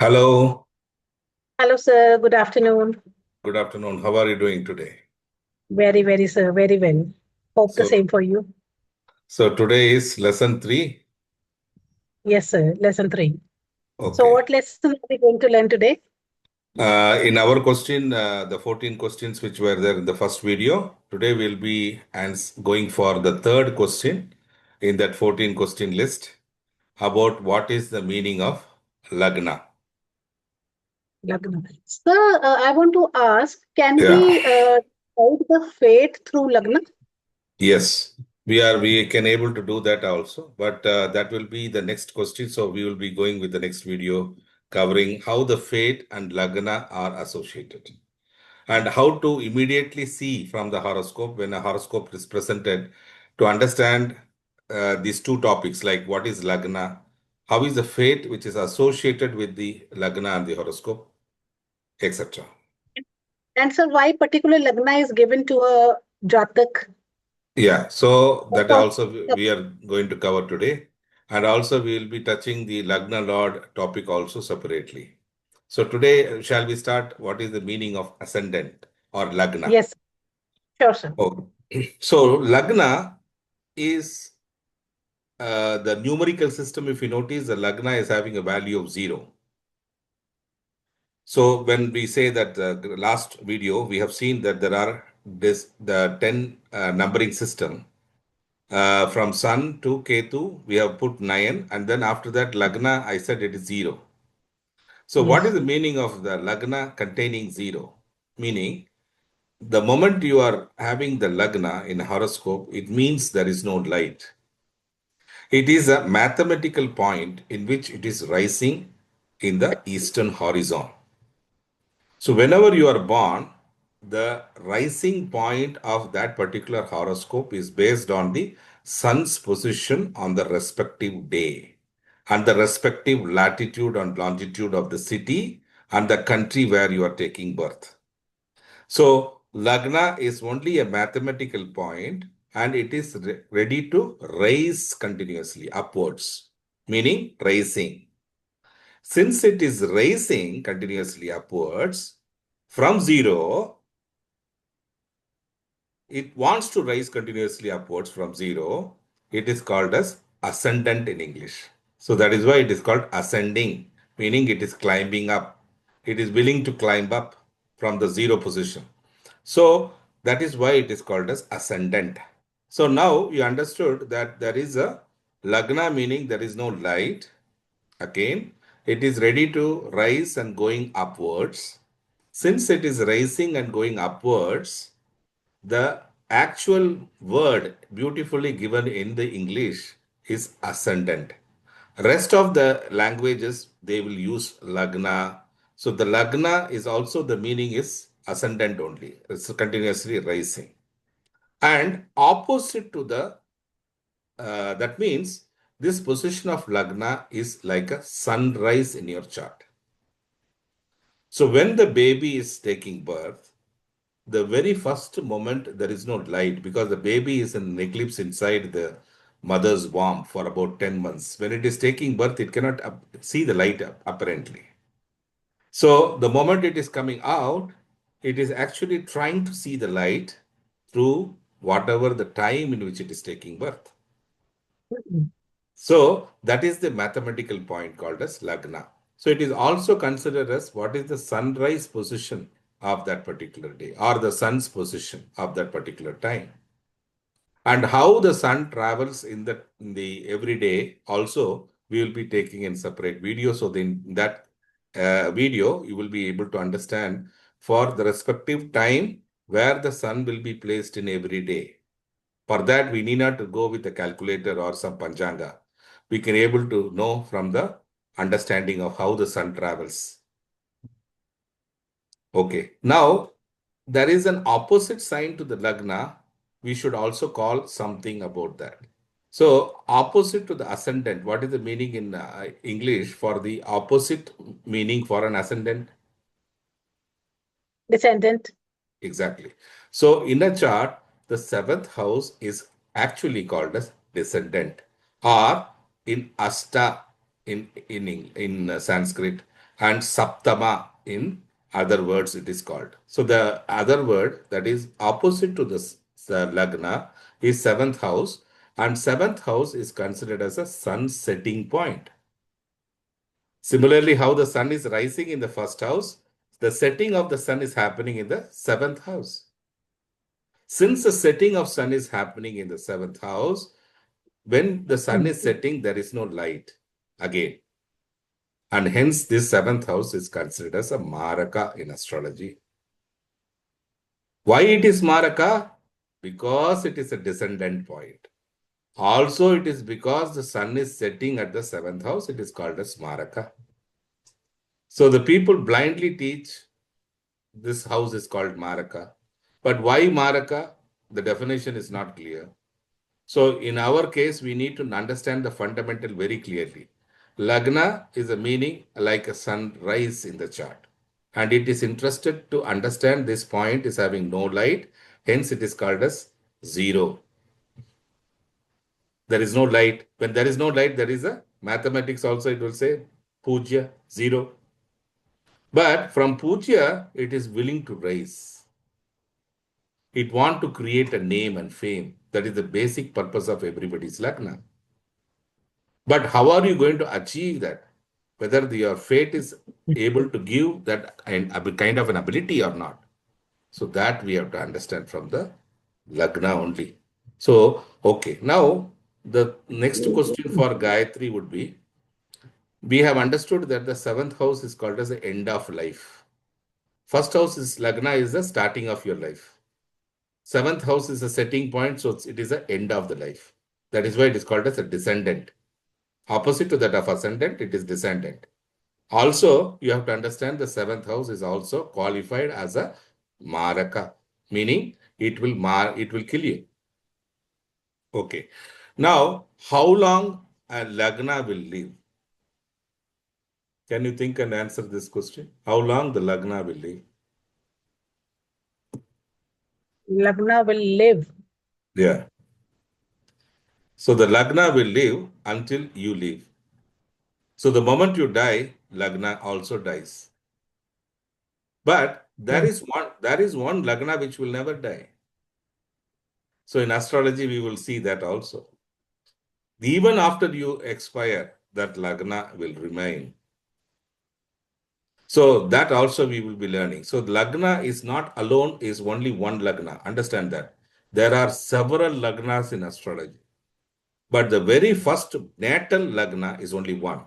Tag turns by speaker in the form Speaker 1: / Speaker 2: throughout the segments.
Speaker 1: Hello,
Speaker 2: Hello, sir. Good afternoon.
Speaker 1: good afternoon. How are you doing today?
Speaker 2: Very, sir. Very well. Hope the
Speaker 1: So,
Speaker 2: same for you.
Speaker 1: so today is lesson three.
Speaker 2: Yes, sir. Lesson three. So,
Speaker 1: Okay.
Speaker 2: what lesson are we going to learn today?
Speaker 1: In our question, the 14 questions which were there in the first video, today we'll be going for the third question in that 14 question list about what is the meaning of Lagna.
Speaker 2: Lagna. Sir, I want to ask, can
Speaker 1: Yeah.
Speaker 2: we guide the fate through Lagna?
Speaker 1: Yes, we can able to do that also, but that will be the next question. So we will be going with the next video covering how the fate and Lagna are associated and how to immediately see from the horoscope when a horoscope is presented to understand these two topics like what is Lagna, how is the fate which is associated with the Lagna and the horoscope, etc.
Speaker 2: And sir, why particular Lagna is given to a Jatak?
Speaker 1: Yeah, so
Speaker 2: Of
Speaker 1: that
Speaker 2: course,
Speaker 1: also we are going to cover today. And also we will be touching the Lagna Lord topic also separately. So today, shall we start? What is the meaning of ascendant or Lagna?
Speaker 2: yes, sure, sir.
Speaker 1: Oh, so Lagna is the numerical system. If you notice, the Lagna is having a value of 0. So when we say that the last video, we have seen that there are the 10 numbering system. From Sun to Ketu, we have put 9, and then after that, Lagna, I said it is 0. So, what is
Speaker 2: Yes.
Speaker 1: the meaning of the Lagna containing 0? Meaning, the moment you are having the Lagna in horoscope, it means there is no light. It is a mathematical point in which it is rising in the eastern horizon. So, whenever you are born, the rising point of that particular horoscope is based on the sun's position on the respective day and the respective latitude and longitude of the city and the country where you are taking birth. So, Lagna is only a mathematical point and it is ready to rise continuously upwards, meaning rising. Since it is rising continuously upwards from 0, it wants to rise continuously upwards from 0. It is called as ascendant in English. So that is why it is called ascending, meaning it is climbing up. It is willing to climb up from the 0 position. So that is why it is called as ascendant. So now you understood that there is a Lagna, meaning there is no light. Again, it is ready to rise and going upwards. Since it is rising and going upwards, the actual word beautifully given in the English is ascendant. Rest of the languages they will use Lagna. So the Lagna is also the meaning is ascendant only. It's continuously rising. And opposite to the that means this position of Lagna is like a sunrise in your chart. So when the baby is taking birth, the very first moment there is no light because the baby is in an eclipse inside the mother's womb for about 10 months. When it is taking birth, it cannot see the light apparently. So the moment it is coming out, it is actually trying to see the light through whatever the time in which it is taking birth.
Speaker 2: Mhm.
Speaker 1: So that is the mathematical point called as Lagna. So it is also considered as what is the sunrise position of that particular day or the sun's position of that particular time. And how the sun travels in the everyday also we will be taking in separate video. So then that video you will be able to understand for the respective time where the sun will be placed in every day. For that, we need not to go with a calculator or some panchanga. We can able to know from the understanding of how the sun travels. Okay. Now, there is an opposite sign to the Lagna. We should also call something about that. So, opposite to the ascendant, what is the meaning in English for the opposite meaning for an ascendant?
Speaker 2: Descendant.
Speaker 1: Exactly. So in a chart, the seventh house is actually called as descendant, or in Asta in Sanskrit, and Saptama in other words it is called. So the other word that is opposite to this the Lagna is seventh house, and seventh house is considered as a sun setting point. Similarly, how the sun is rising in the first house, the setting of the sun is happening in the seventh house. Since the setting of sun is happening in the seventh house, when the sun is setting, there is no light again. And hence, this seventh house is considered as a Maraka in astrology. Why it is Maraka? Because it is a descendant point. Also, it is because the sun is setting at the seventh house, it is called as Maraka. So the people blindly teach this house is called Maraka. But why Maraka? The definition is not clear. So in our case, we need to understand the fundamental very clearly. Lagna is a meaning like a sunrise in the chart. And it is interested to understand this point is having no light. Hence, it is called as zero. There is no light. When there is no light, there is a mathematics also, it will say puja, zero. But from puja, it is willing to rise. It want to create a name and fame. That is the basic purpose of everybody's Lagna. But how are you going to achieve that? Whether your fate is able to give that kind of an ability or not. So that we have to understand from the Lagna only. So, okay. Now, the next question for Gayatri would be, we have understood that the seventh house is called as the end of life. First house is Lagna is the starting of your life. Seventh house is a setting point, so it is the end of the life. That is why it is called as a descendant. Opposite to that of ascendant, it is descendant. Also, you have to understand the seventh house is also qualified as a Maraka, meaning it will kill you. Okay. Now, how long a Lagna will live? Can you think and answer this question? How long the Lagna will live?
Speaker 2: Lagna will live.
Speaker 1: Yeah. So the Lagna will live until you live. So the moment you die, Lagna also dies. But there is one Lagna which will never die. So in astrology, we will see that also. Even after you expire, that Lagna will remain. So that also we will be learning. So Lagna is not alone, is only one Lagna. Understand that. There are several Lagnas in astrology. But the very first natal Lagna is only one.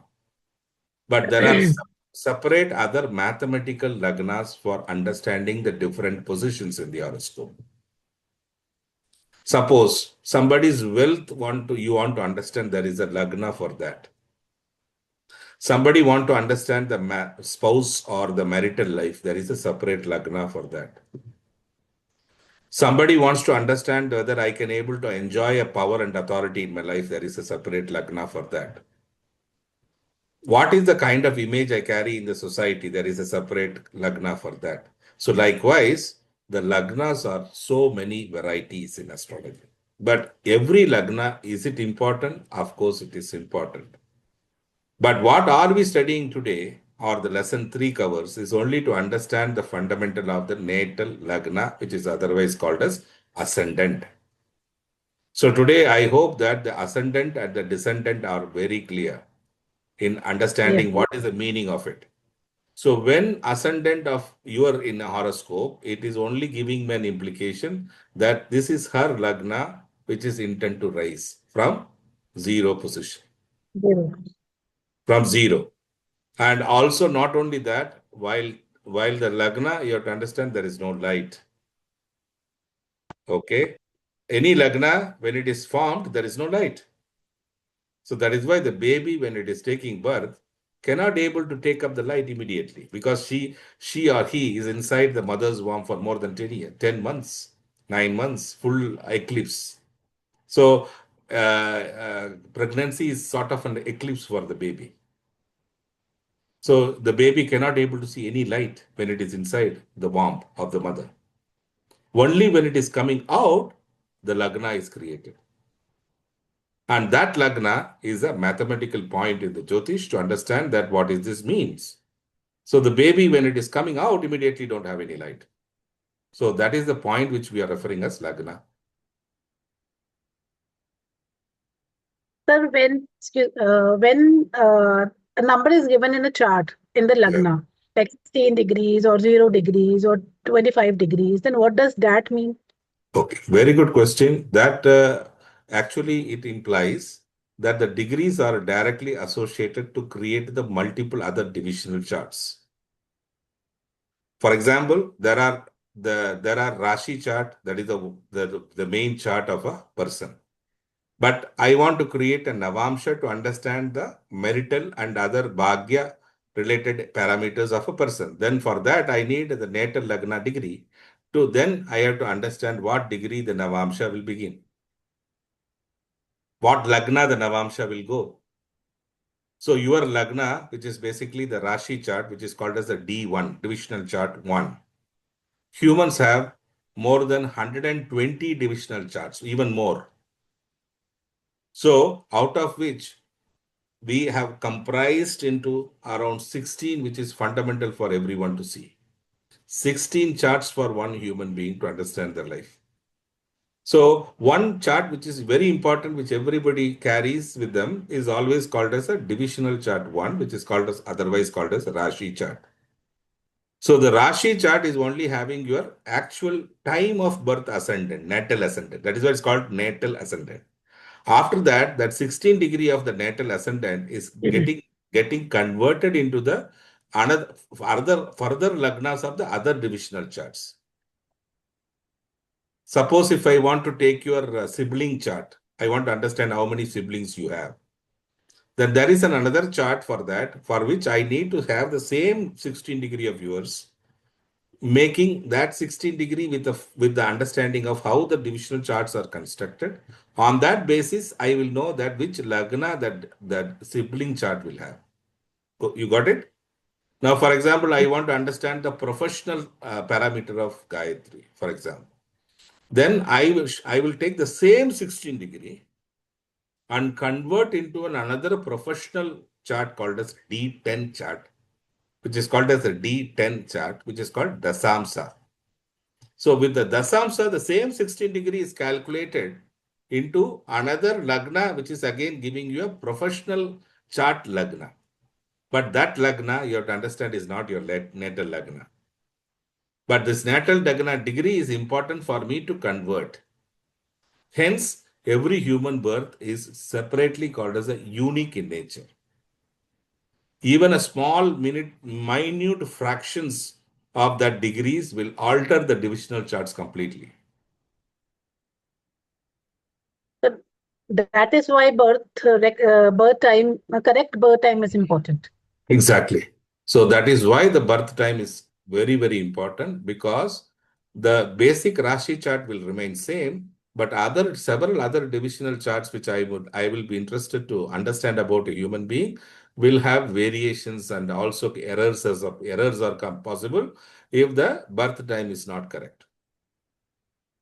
Speaker 1: But there are separate other mathematical Lagnas for understanding the different positions in the horoscope. Suppose somebody's wealth you want to understand, there is a Lagna for that. Somebody want to understand the spouse or the marital life, there is a separate Lagna for that. Somebody wants to understand whether I can able to enjoy a power and authority in my life, there is a separate Lagna for that. What is the kind of image I carry in the society, there is a separate Lagna for that. So likewise, the Lagnas are so many varieties in astrology. But every Lagna, is it important? Of course, it is important. But what are we studying today, or the lesson 3 covers, is only to understand the fundamental of the natal Lagna, which is otherwise called as Ascendant. So today, I hope that the Ascendant and the Descendant are very clear in understanding what is the meaning of it. So when Ascendant of your in a horoscope, it is only giving me an implication that this is her Lagna, which is intent to rise from zero position. From zero. And also not only that, while the Lagna, you have to understand there is no light. Okay. Any Lagna, when it is formed, there is no light. So that is why the baby, when it is taking birth, cannot able to take up the light immediately, because she or he is inside the mother's womb for more than 10 years, 10 months, 9 months, full eclipse. So pregnancy is sort of an eclipse for the baby. So the baby cannot able to see any light when it is inside the womb of the mother. Only when it is coming out, the Lagna is created. And that Lagna is a mathematical point in the Jyotish to understand that what is this means. So the baby, when it is coming out, immediately don't have any light. So that is the point which we are referring as Lagna.
Speaker 2: Sir, when a number is given in a chart in the
Speaker 1: Yeah.
Speaker 2: Lagna, like 16 degrees or 0 degrees or 25 degrees, then what does that mean?
Speaker 1: Okay, very good question. That actually it implies that the degrees are directly associated to create the multiple other divisional charts. For example, there are Rashi chart, that is the main chart of a person. But I want to create a Navamsha to understand the marital and other Bhagya related parameters of a person. Then for that, I need the natal Lagna degree. To then I have to understand what degree the Navamsha will begin. What Lagna the Navamsha will go. So your Lagna, which is basically the Rashi chart, which is called as the D1, divisional chart 1. Humans have more than 120 divisional charts, even more. So out of which we have comprised into around 16, which is fundamental for everyone to see. 16 charts for one human being to understand their life. So one chart which is very important, which everybody carries with them, is always called as a divisional chart 1, which is called as otherwise called as a Rashi chart. So the Rashi chart is only having your actual time of birth ascendant, natal ascendant. That is why it's called natal ascendant. After that, that 16 degree of the natal ascendant is getting converted into the another further lagnas of the other divisional charts. Suppose if I want to take your sibling chart, I want to understand how many siblings you have. Then there is another chart for that, for which I need to have the same 16 degree of yours, making that 16 degree with the understanding of how the divisional charts are constructed. On that basis, I will know that which lagna that sibling chart will have. You got it? Now, for example, I want to understand the professional parameter of Gayatri, for example. Then I will take the same 16 degree and convert into another professional chart called as D10 chart, which is called as a D10 chart, which is called Dasamsa. So with the Dasamsa, the same 16 degree is calculated into another Lagna, which is again giving you a professional chart Lagna. But that Lagna, you have to understand, is not your natal Lagna. But this natal Lagna degree is important for me to convert. Hence, every human birth is separately called as a unique in nature. Even a small minute fractions of that degrees will alter the divisional charts completely.
Speaker 2: So that is why birth time, correct birth time is important.
Speaker 1: Exactly. So that is why the birth time is very, very important, because the basic Rashi chart will remain same, but several other divisional charts which I will be interested to understand about a human being will have variations, and also errors are possible if the birth time is not correct.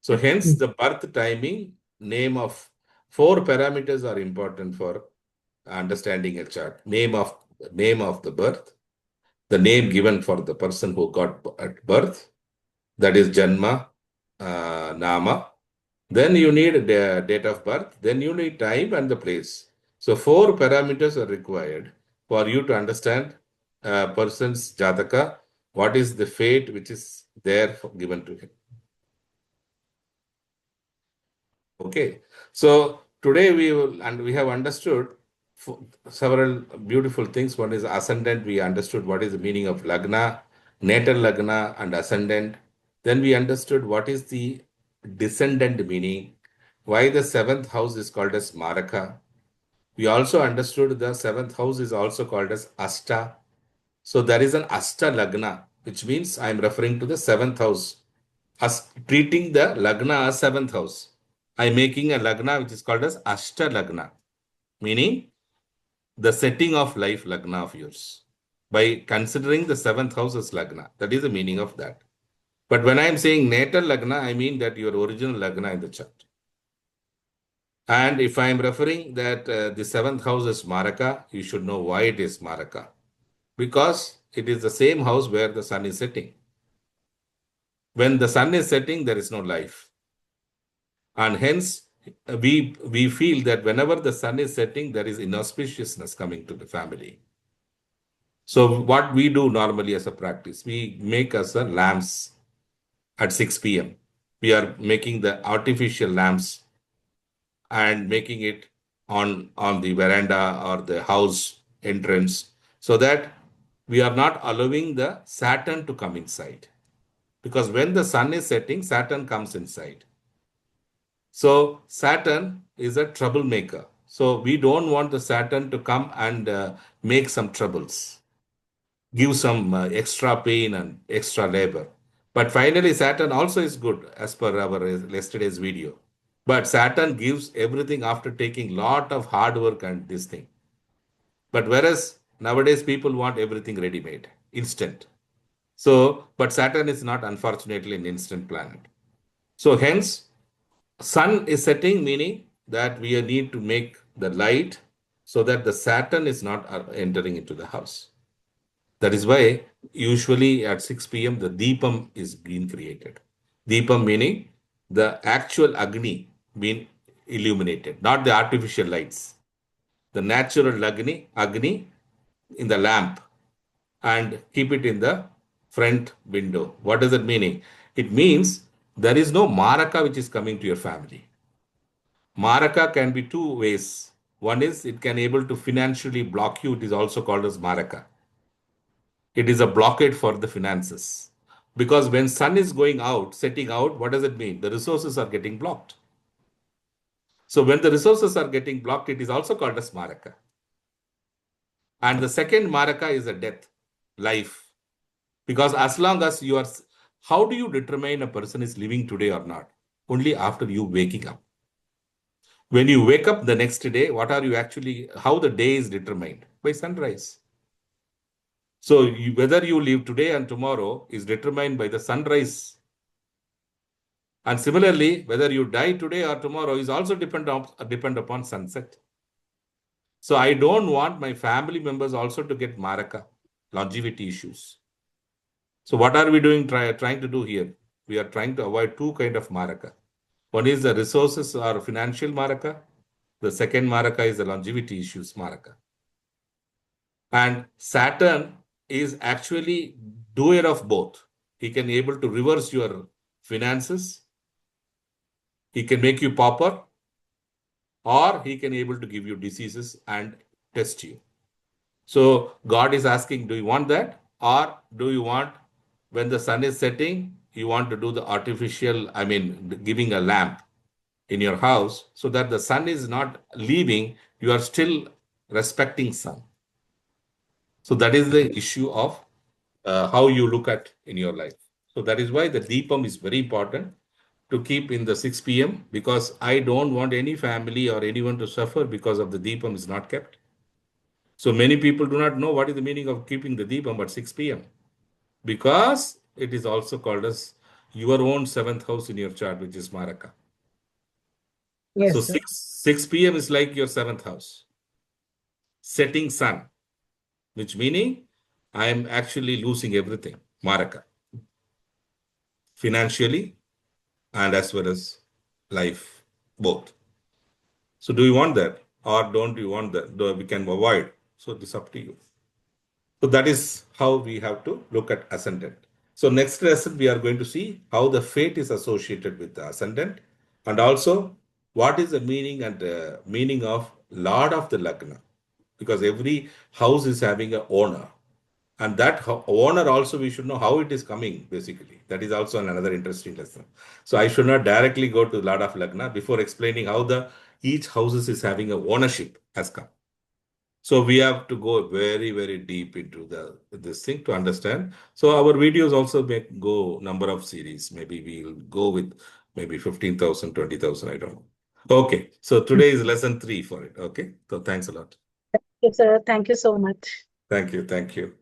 Speaker 1: So hence the birth timing, name of four parameters are important for understanding a chart. Name of the birth, the name given for the person who got at birth, that is Janma, Nama. Then you need the date of birth, then you need time and the place. So four parameters are required for you to understand a person's Jataka, what is the fate which is there given to him. Okay, so today we have understood several beautiful things. One is ascendant. We understood what is the meaning of lagna, natal lagna, and ascendant. Then we understood what is the descendant meaning, why the seventh house is called as Maraka. We also understood the seventh house is also called as Asta. So there is an Asta Lagna, which means I am referring to the seventh house, as treating the Lagna as seventh house. I am making a Lagna which is called as Ashta Lagna, meaning the setting of life Lagna of yours. By considering the seventh house as Lagna, that is the meaning of that. But when I am saying natal Lagna, I mean that your original Lagna in the chart. And if I am referring that the seventh house is Maraka, you should know why it is Maraka. because it is the same house where the sun is setting. When the sun is setting, there is no life. And hence, we feel that whenever the sun is setting, there is inauspiciousness coming to the family. So what we do normally as a practice, we make us a lamps at 6 p.m. We are making the artificial lamps and making it on the veranda or the house entrance, so that we are not allowing the Saturn to come inside. Because when the sun is setting, Saturn comes inside. So Saturn is a troublemaker. So we don't want the Saturn to come and make some troubles, give some extra pain and extra labor. But finally, Saturn also is good as per our yesterday's video. But Saturn gives everything after taking lot of hard work and this thing. But whereas nowadays people want everything ready made, instant. So, but Saturn is not unfortunately an instant planet. So hence, sun is setting, meaning that we need to make the light so that the Saturn is not entering into the house. That is why usually at 6 p.m. the deepam is being created. Deepam meaning the actual Agni being illuminated, not the artificial lights. The natural Agni in the lamp, and keep it in the front window. What does it mean? It means there is no Maraka which is coming to your family. Maraka can be two ways. One is it can able to financially block you. It is also called as Maraka. It is a blockade for the finances. Because when sun is going out, setting out, what does it mean? The resources are getting blocked. So when the resources are getting blocked, it is also called as Maraka. And the second Maraka is a death, life. Because as long as you are, how do you determine a person is living today or not? Only after you waking up. When you wake up the next day, what are you actually, how the day is determined? By sunrise. So whether you live today and tomorrow is determined by the sunrise. And similarly, whether you die today or tomorrow is also depend upon sunset. So I don't want my family members also to get Maraka, longevity issues. So what are we doing, trying to do here? We are trying to avoid two kind of Maraka. One is the resources or financial Maraka. The second Maraka is the longevity issues Maraka. And Saturn is actually doer of both. He can able to reverse your finances. He can make you pauper, or he can able to give you diseases and test you. So God is asking, do you want that? Or do you want, when the sun is setting, you want to do the artificial, giving a lamp in your house so that the sun is not leaving, you are still respecting sun. So that is the issue of how you look at in your life. So that is why the deepam is very important to keep in the 6 p.m. because I don't want any family or anyone to suffer because of the deepam is not kept. So many people do not know what is the meaning of keeping the deepam at 6 p.m. because it is also called as your own seventh house in your chart, which is Maraka. So
Speaker 2: Yes, sir.
Speaker 1: 6 p.m. is like your seventh house. Setting sun, which meaning I am actually losing everything, Maraka, financially and as well as life, both. So do you want that or don't you want that? We can avoid. So this is up to you. So that is how we have to look at ascendant. So next lesson, we are going to see how the fate is associated with the ascendant and also what is the meaning and meaning of Lord of the Lagna, because every house is having an owner. And that owner also, we should know how it is coming, basically. That is also another interesting lesson. So I should not directly go to Lord of Lagna before explaining how the each houses is having a ownership has come. So we have to go very, very deep into this thing to understand. So our videos also may go number of series. Maybe we'll go with maybe 15,000, 20,000. I don't know. Okay. So today is lesson 3 for it. Okay. So thanks a lot.
Speaker 2: Yes, sir. Thank you so much.
Speaker 1: Thank you. Thank you.